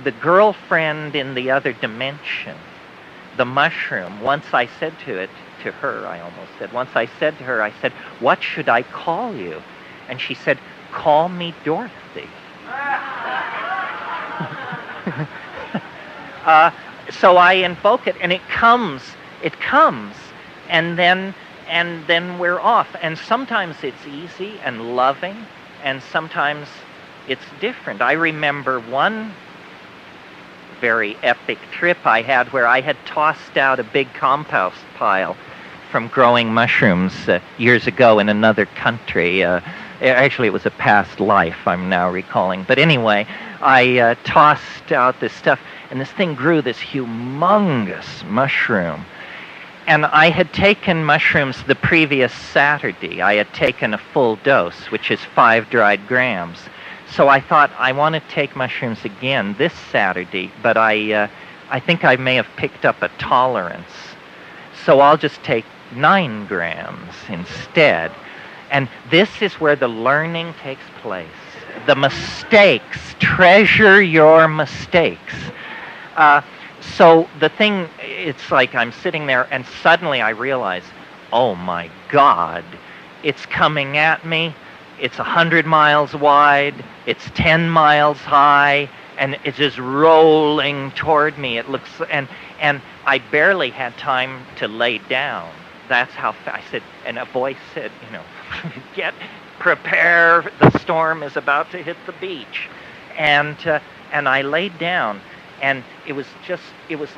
the girlfriend in the other dimension, the mushroom, once I said to her, I said, "What should I call you?" And she said, "Call me Dorothy." So I invoke it, and it comes, and then we're off. And sometimes it's easy and loving, and sometimes it's different. I remember one very epic trip I had where I had tossed out a big compost pile from growing mushrooms years ago in another country. Actually, it was a past life, I'm now recalling. But anyway, I tossed out this stuff, and this thing grew, this humongous mushroom. And I had taken mushrooms the previous Saturday. I had taken a full dose, which is 5 dried grams. So I thought, I want to take mushrooms again this Saturday, but I think I may have picked up a tolerance. So I'll just take 9 grams instead. And this is where the learning takes place. The mistakes. Treasure your mistakes. So the thing, it's like I'm sitting there and suddenly I realize, oh my God, it's coming at me. It's 100 miles wide, it's 10 miles high, and it's just rolling toward me. It looks, and I barely had time to lay down. That's how fast. I said, and a voice said, prepare, the storm is about to hit the beach. And I laid down, and it was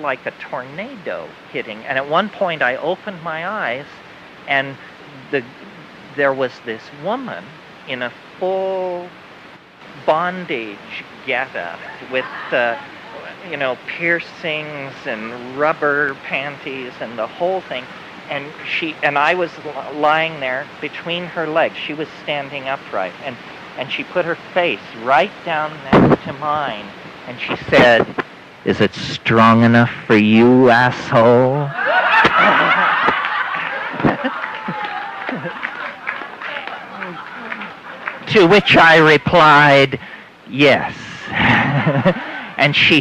like a tornado hitting. And at one point I opened my eyes, and there was this woman in a full bondage getup with piercings and rubber panties and the whole thing. And I was lying there between her legs. She was standing upright, and she put her face right down next to mine, and she said, "Is it strong enough for you, asshole?" To which I replied, "Yes." And then she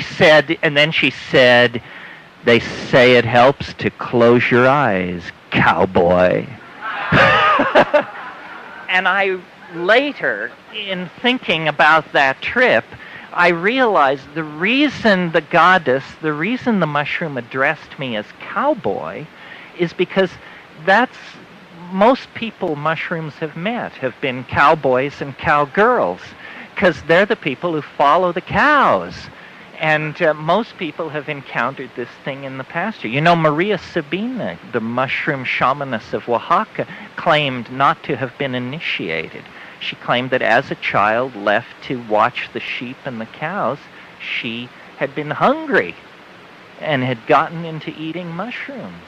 said, "They say it helps to close your eyes, cowboy." And I later, in thinking about that trip, I realized the reason the mushroom addressed me as cowboy is because that's most people mushrooms have met have been cowboys and cowgirls, because they're the people who follow the cows. And most people have encountered this thing in the pasture. Maria Sabina, the mushroom shamaness of Oaxaca, claimed not to have been initiated. She claimed that as a child left to watch the sheep and the cows, she had been hungry and had gotten into eating mushrooms.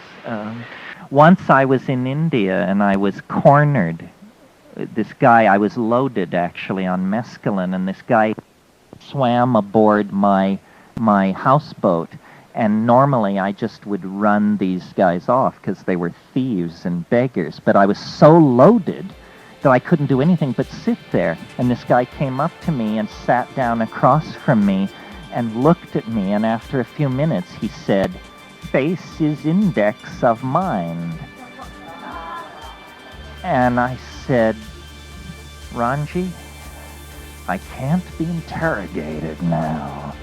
Once I was in India and I was cornered. This guy, I was loaded actually on mescaline, and this guy swam aboard my houseboat, and normally I just would run these guys off because they were thieves and beggars, but I was so loaded that I couldn't do anything but sit there. And this guy came up to me and sat down across from me and looked at me, and after a few minutes he said, "Face is index of mind." And I said, "Ranji, I can't be interrogated now."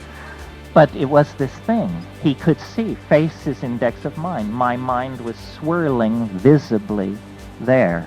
But it was this thing. He could see, face is index of mind. My mind was swirling visibly there.